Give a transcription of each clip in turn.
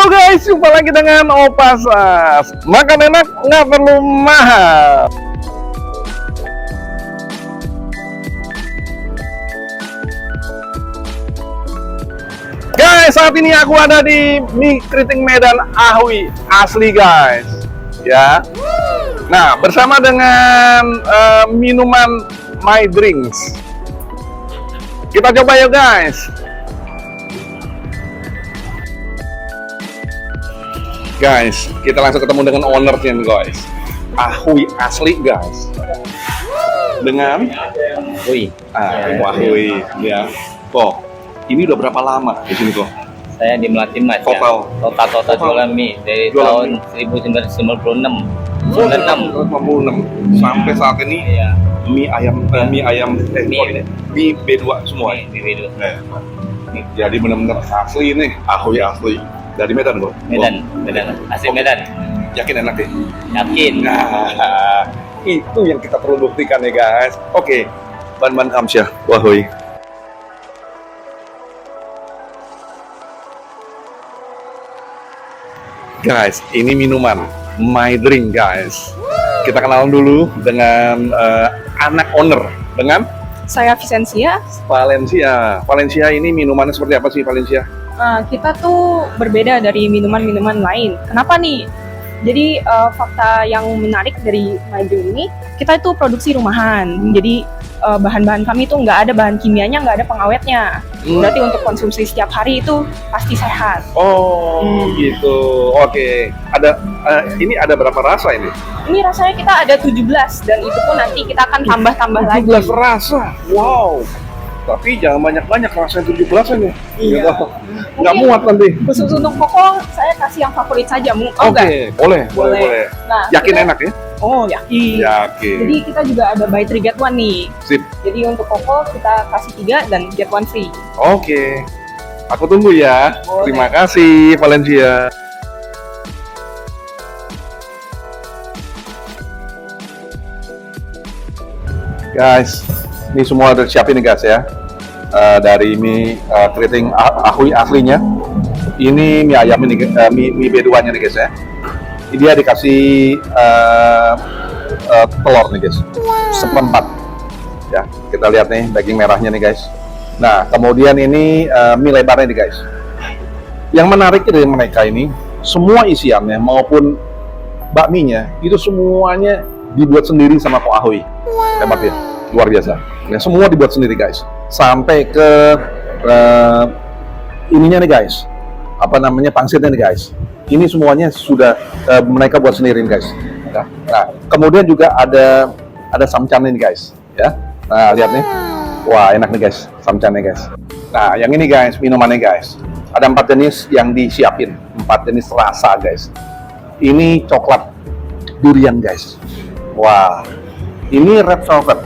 Halo guys, jumpa lagi dengan Opa Sas. Makan enak, nggak perlu mahal. Guys, saat ini aku ada di mie keriting Medan Ahui asli guys. Ya. Nah, bersama dengan minuman My Drinks. Kita coba yuk guys. Guys, kita langsung ketemu dengan ownernya guys. Ahui asli guys. Dengan Hui. Ahui ya. Kok, ini udah berapa lama di sini kok? Saya di Melati Mas. Total Jualan mie dari Jualan tahun 1996. 1996 sampai saat ini Iya. mie ayam mie B2 semua. Mie B2. Jadi benar-benar asli nih, Ahui asli dari Medan kok. Medan. Asli Medan. Yakin enak deh. Yakin. Nah, itu yang kita perlu buktikan ya guys. Oke, ban kamsyah, wahui. Guys, ini minuman My Drink guys. Kita kenalan dulu dengan anak owner dengan Saya Vicencia. Valencia ini minumannya seperti apa sih Valencia? Kita tuh berbeda dari minuman-minuman lain. Kenapa nih? Jadi fakta yang menarik dari Maju ini, kita itu produksi rumahan. Jadi bahan-bahan kami itu nggak ada bahan kimianya, nggak ada pengawetnya. Berarti untuk konsumsi setiap hari itu pasti sehat. Oh, gitu. Oke. Ada ini ada berapa rasa ini? Ini rasanya kita ada 17 dan itu pun nanti kita akan tambah-tambah lagi. 17 rasa. Wow. Tapi jangan banyak-banyak rasanya 17 aja. Iya. Gitu. Nggak muat nanti. Khusus untuk koko, saya kasih yang favorit saja. Oke, boleh. Nah, Yakin kita- enak ya? Oh, yakin. Yakin. Jadi kita juga ada buy 3 get 1 nih. Sip. Jadi untuk koko kita kasih 3 dan get 1 free. Oke. Aku tunggu ya. Boleh. Terima kasih Valencia. Guys, ini semua udah siapin nih guys ya. Dari mie keriting Ahui aslinya. Ini mie ayam ini, mie B2-nya nih guys ya. Ini dia dikasih telur nih guys. Seperempat. Ya, kita lihat nih daging merahnya nih guys. Nah, kemudian ini mie lebarnya nih guys. Yang menarik dari mereka ini, semua isiannya maupun bakminya itu semuanya dibuat sendiri sama Ko Ahui. Hebat ya, luar biasa. Nah, semua dibuat sendiri guys. Sampai ke ininya nih guys. Apa namanya pangsitnya nih guys. Ini semuanya sudah mereka buat sendiri nih guys. Nah, kemudian juga ada samcannya nih guys. Ya, nah lihat nih. Wah enak nih guys, samcannya guys. Nah yang ini guys, minumannya guys. Ada 4 jenis yang disiapin, 4 jenis rasa guys. Ini coklat durian guys. Wah, ini red velvet.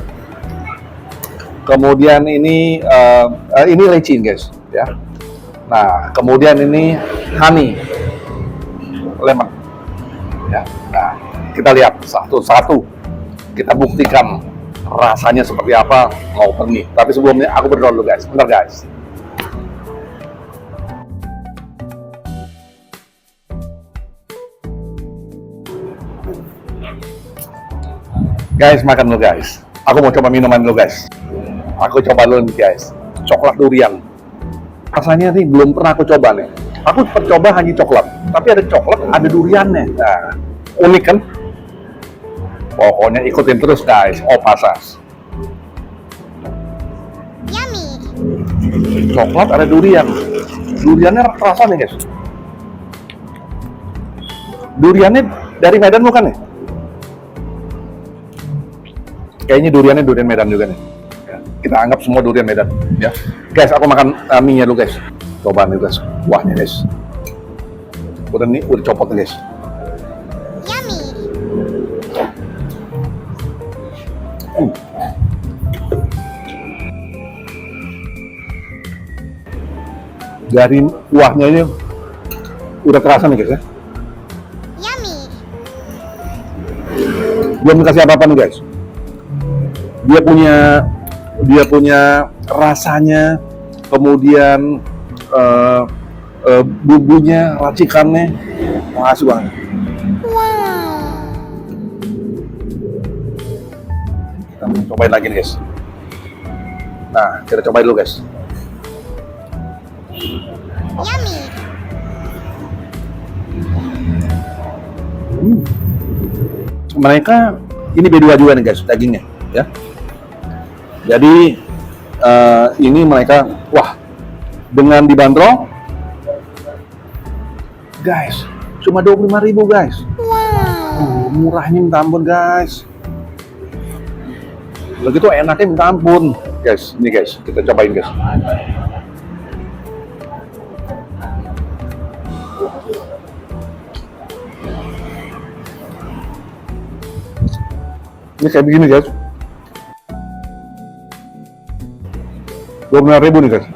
Kemudian ini lecin guys, ya. Nah kemudian ini honey lemon. Ya, nah kita lihat satu-satu. Kita buktikan rasanya seperti apa mau pergi. Tapi sebelumnya aku berdoa dulu guys. Bentar guys. Guys, makan dulu guys. Aku mau coba minuman dulu guys. Aku coba dulu nih guys. Coklat durian. Rasanya nih belum pernah aku coba nih. Aku coba hanya coklat. Tapi ada coklat, ada duriannya. Nah, unik kan? Pokoknya ikutin terus guys, Opa Sas. Coklat ada durian. Duriannya rasa nih guys. Duriannya dari Medan bukan nih? Kayaknya duriannya durian Medan juga nih. Ya, kita anggap semua durian Medan. Ya, guys, aku makan mie-nya dulu guys. Coba nih guys, kuahnya guys. Udah copot nih guys. Dari kuahnya ini udah terasa nih guys ya. Belum dikasih apa-apa nih guys. Dia punya rasanya, kemudian bumbunya, racikannya, makasih banget. Kita mau cobain lagi nih guys. Nah, kita cobain dulu guys. Mereka ini B2 juga nih guys dagingnya ya. Jadi ini mereka wah dengan dibanderol guys cuma 25.000 guys. Murahnya minta ampun guys. Begitu enaknya minta ampun guys. Ini guys kita cobain guys. Ini kayak begini guys. 25.000 nih guys.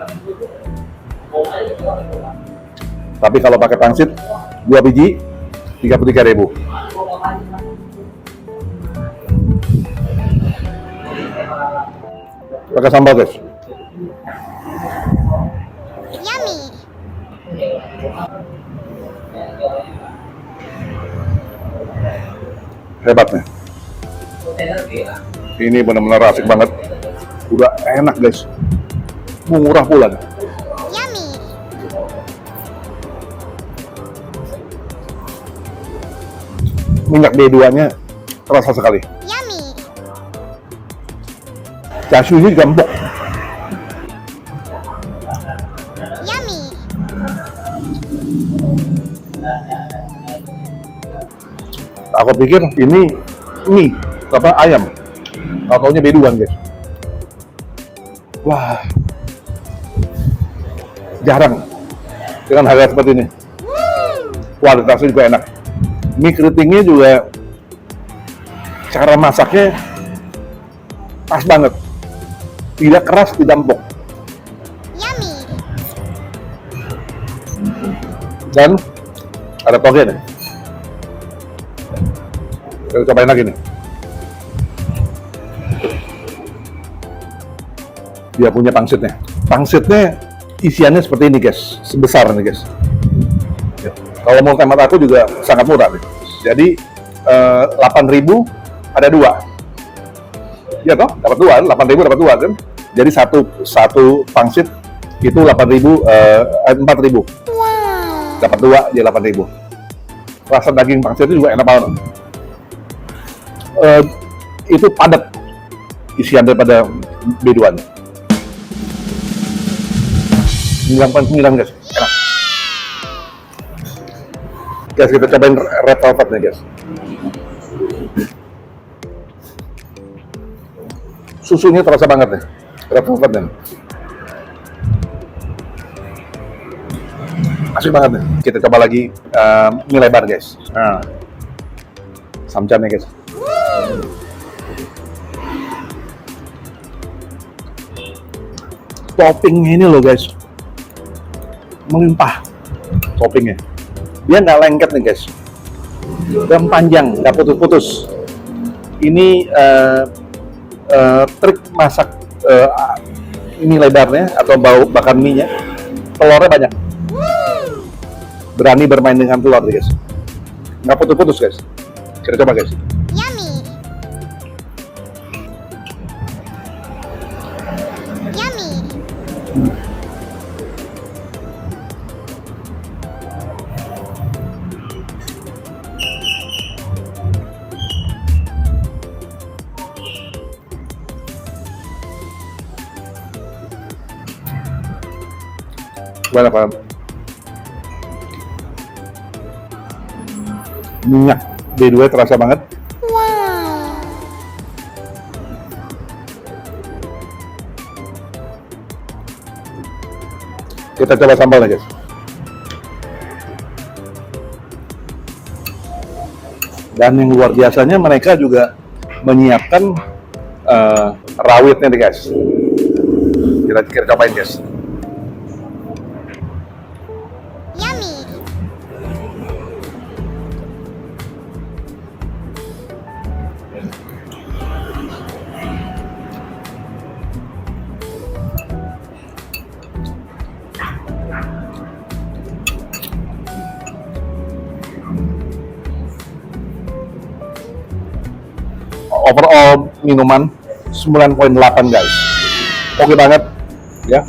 Tapi kalau pakai pangsit 2 biji 33.000. Pakai sambal guys. Hebatnya. Ini benar-benar asik banget. Udah enak guys. Murah pula. Minyak B2-nya terasa sekali. Casunya juga empuk. Aku pikir ini mie apa ayam. Taunya B2 guys. Wah. Jarang dengan harga seperti ini. Kualitasnya juga enak. Mie keritingnya juga cara masaknya pas banget. Tidak keras, tidak empuk. Dan ada toge nih. Kita cobain lagi nih. Dia punya pangsitnya. Pangsitnya isiannya seperti ini guys, sebesar nih guys. Ya. Kalau mau hemat aku juga sangat murah nih. Jadi 8.000 ada 2. Ya toh, dapat 2, 8.000 dapat 2 kan. Jadi satu pangsit itu 8.000 4.000. Dapat 2 jadi 8.000. Rasa daging pangsit itu juga enak banget. Itu padat isian daripada B2 nya. 9.9 guys, enak. Guys kita cobain red velvet nih guys. Susunya terasa banget nih, red velvet nih. Asik banget nih. Kita coba lagi mie lebar guys. Nah, samcamnya guys. Toppingnya ini loh guys, melimpah toppingnya. Dia nggak lengket nih guys, dan panjang, nggak putus-putus. Ini trik masak ini lebarnya atau bakar mie nya, telurnya banyak. Berani bermain dengan telur nih guys, nggak putus-putus guys. Kita coba guys. Gimana Pak? Minyak B2 terasa banget. Kita coba sambalnya guys. Dan yang luar biasanya mereka juga menyiapkan rawitnya nih guys. Kita cobain guys. overall minuman 9,8 guys. Oke banget ya.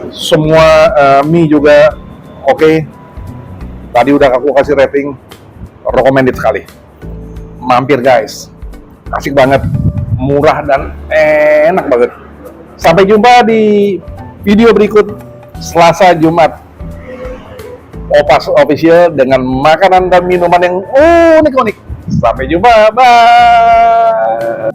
Semua mie juga oke. Tadi udah aku kasih rating recommended sekali. Mampir guys. Asik banget, murah dan enak banget. Sampai jumpa di video berikut Selasa Jumat. Opas Official dengan makanan dan minuman yang unik-unik. Sampai jumpa, bye.